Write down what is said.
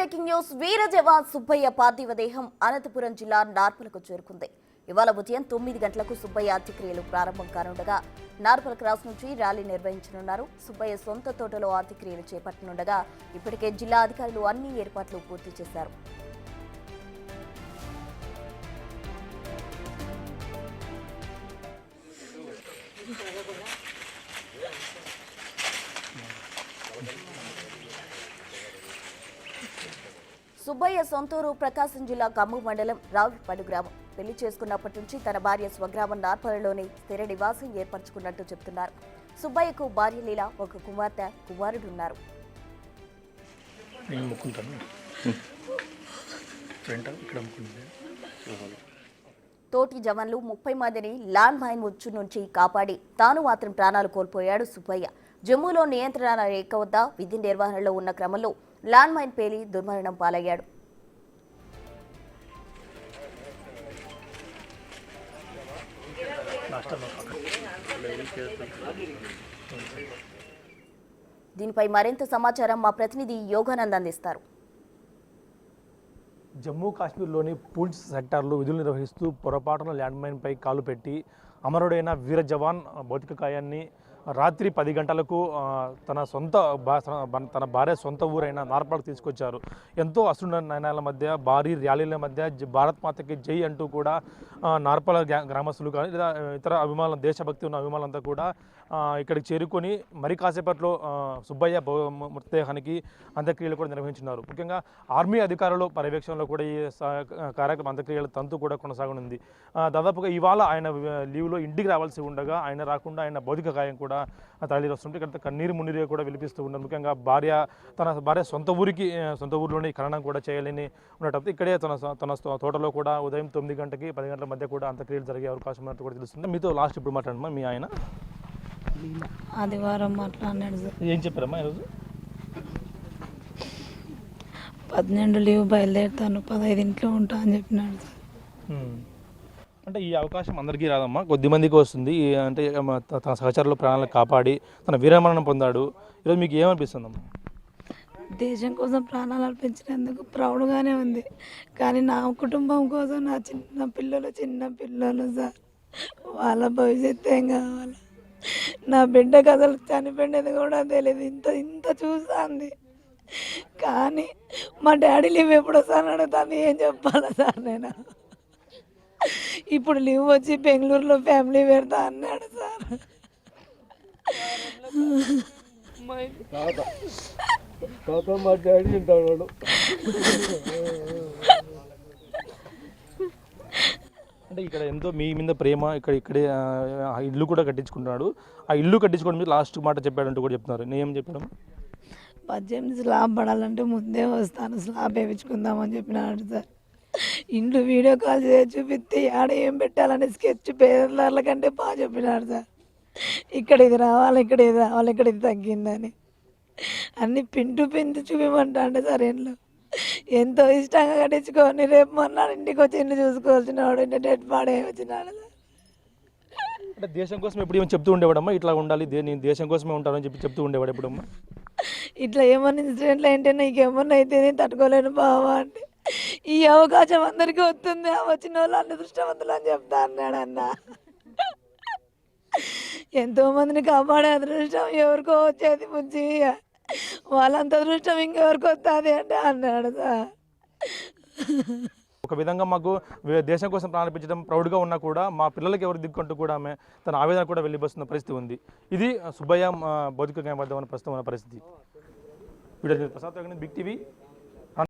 Breaking news వీర జవాన్ సుబ్బయ్య పార్థివ దేహం అనంతపురం జిల్లా నార్పలకు చేరుకుంది. ఇవాళ ఉదయం 9 గంటలకు సుబ్బయ్య అంత్యక్రియలు ప్రారంభం కానుండగా నార్పల క్రాస్ నుంచి ర్యాలీ నిర్వహించనున్నారు. సుబ్బయ్య సొంత తోటలో అంత్యక్రియలు చేపట్టనుండగా ఇప్పటికే జిల్లా అధికారులు అన్ని ఏర్పాట్లు పూర్తి చేశారు. సుబ్బయ్య సొంతూరు ప్రకాశం జిల్లా ఖమ్మం మండలం రావులపాడు గ్రామం. పెళ్లి చేసుకున్నప్పటి నుంచి తన భార్య స్వగ్రామం నార్పలలోనే స్థిర నివాసం ఏర్పరచుకున్నట్టు చెబుతున్నారు. సుబ్బయ్యకు భార్య లీల, ఒక కుమార్తె, కుమారుడున్నారు. తోటి జవాన్లు 30 మందిని ల్యాండ్ మైన్ ఉచ్చు నుంచి కాపాడి తాను మాత్రం ప్రాణాలు కోల్పోయాడు సుబ్బయ్య. జమ్మూలో నియంత్రణ రేఖ వద్ద విధి నిర్వహణలో ఉన్న క్రమంలో ల్యాండ్ మైన్ పేలి దుర్మరణం పాలయ్యాడు. దీనిపై మరింత సమాచారం మా ప్రతినిధి యోగానంద్ అందిస్తారు. జమ్మూ కాశ్మీర్లోని పూంచ్ సెక్టార్లో విధులు నిర్వహిస్తూ పొరపాటున ల్యాండ్ మైన్పై కాలు పెట్టి అమరుడైన వీర జవాన్ భౌతిక కాయాన్ని రాత్రి 10 గంటలకు తన భార్య సొంత ఊరైన నార్పలకు తీసుకొచ్చారు. ఎంతో అశ్రు నయనాల మధ్య, భారీ ర్యాలీల మధ్య భారత్ మాతకి జై అంటూ కూడా నార్పల గ్రామస్తులు కానీ లేదా ఇతర అభిమానులు, దేశభక్తి ఉన్న అభిమానులంతా కూడా ఇక్కడికి చేరుకొని మరి కాసేపట్లో సుబ్బయ్య మృతదేహానికి అంత్యక్రియలు కూడా నిర్వహించున్నారు. ముఖ్యంగా ఆర్మీ అధికారుల పర్యవేక్షణలో కూడా ఈ కార్యక్రమం అంత్యక్రియల తంతు కూడా కొనసాగనుంది. దాదాపుగా ఇవాళ ఆయన లీవ్లో ఇంటికి రావాల్సి ఉండగా ఆయన రాకుండా ఆయన భౌతిక కాయం కూడా తరలి వస్తుంటే ఇక్కడ కన్నీరు మున్నీరు కూడా వినిపిస్తూ ఉన్నారు. ముఖ్యంగా తన భార్య సొంత ఊరిలోనే ఖననం కూడా చేయాలని ఉండటంతో ఇక్కడే తన తోటలో కూడా ఉదయం 9 గంటకి 10 గంటల మధ్య కూడా అంత్యక్రియలు జరిగే అవకాశం ఉన్నట్టు కూడా తెలుస్తుంది. మీతో లాస్ట్ ఇప్పుడు మాట్లాడమ్మా, మీ ఆయన ఆదివారం మాట్లాడినాడు సార్. ఏం చెప్పారమ్మా ఈరోజు? 12 లీవ్ బయలుదేరుతాను, 15 ఇంట్లో ఉంటా అని చెప్పినాడు సార్. అంటే ఈ అవకాశం అందరికీ రాదమ్మా, కొద్ది మందికి వస్తుంది. అంటే తన సహచరుల ప్రాణాలను కాపాడి తన వీరమరణం పొందాడు. ఈరోజు మీకు ఏమనిపిస్తుందమ్మా? దేశం కోసం ప్రాణాలు అర్పించినందుకు ప్రౌడ్గానే ఉంది. కానీ నా కుటుంబం కోసం నా చిన్న పిల్లలు సార్, వాళ్ళ భవిష్యత్తు ఏం కావాలి? నా బిడ్డకు అసలు చనిపోయినది కూడా తెలియదు. ఇంత చూస్తుంది. కానీ మా డాడీ లీవ్ ఎప్పుడు వస్తాను అడుగుతాను. ఏం చెప్పాలా సార్ నేను? ఇప్పుడు లీవ్ వచ్చి బెంగళూరులో ఫ్యామిలీ పెడతా అన్నాడు సార్. మా డాడీ ఉంటాడు. అంటే ఇక్కడ ఎంతో మీ మీద ప్రేమ, ఇక్కడే ఇల్లు కూడా కట్టించుకుంటున్నాడు. ఆ ఇల్లు కట్టించుకోవడం మీద లాస్ట్ మాట చెప్పాడంటూ కూడా చెప్తున్నారు. నేనేం చెప్పడం? 18 స్లాబ్ పడాలంటే ముందే వస్తాను, స్లాబ్ వేయించుకుందామని చెప్పినాడు సార్. ఇంట్లో వీడియో కాల్ చేసి చూపిస్తే ఆడ ఏం పెట్టాలని స్కెచ్ పేర్ల కంటే బాగా చెప్పినాడు సార్. ఇక్కడ ఇది రావాలి, ఇక్కడ ఇది తగ్గిందని అన్ని పింటు చూపిమంటాండే సార్. ఇంట్లో ఎంతో ఇష్టంగా కట్టించుకొని రేపు మొన్న ఇంటికి వచ్చి ఇల్లు చూసుకోవాల్సిన వాడు డెడ్ బాడీ వచ్చినాడు సార్. అంటే దేశం కోసం ఎప్పుడు ఏమో చెప్తూ ఉండేవాడమ్మా, ఇట్లా ఉండాలి, నేను దేశం కోసమే ఉంటానని చెప్పి చెప్తూ ఉండేవాడు ఎప్పుడమ్మా? ఇట్లా ఏమన్నా ఇన్సిడెంట్లు ఏంటంటే నీకేమన్నా అయితే నేను తట్టుకోలేను బావా అంటే, ఈ అవకాశం అందరికీ వస్తుంది, వచ్చిన వాళ్ళు అన్ని దృష్టవంతులు అని చెప్తా అన్నాడు అన్న. ఎంతో మందిని కాపాడే అదృష్టం ఎవరికో వచ్చేది బుజ్జి, వాళ్ళంత అదృష్టం ఇంకెవరికి వస్తుంది అంటే అన్నాడు సార్. ఒక విధంగా మాకు దేశం కోసం ప్రారంభించడం ప్రౌడ్గా ఉన్నా కూడా మా పిల్లలకి ఎవరు దిక్కుంటూ కూడా ఆమె తన ఆవేదన కూడా వెళ్ళిపోతున్న పరిస్థితి ఉంది. ఇది సుబ్బయ్య భౌతిక న్యాయబద్ధమైన ప్రస్తుతం ఉన్న పరిస్థితి. Video Prasad big TV.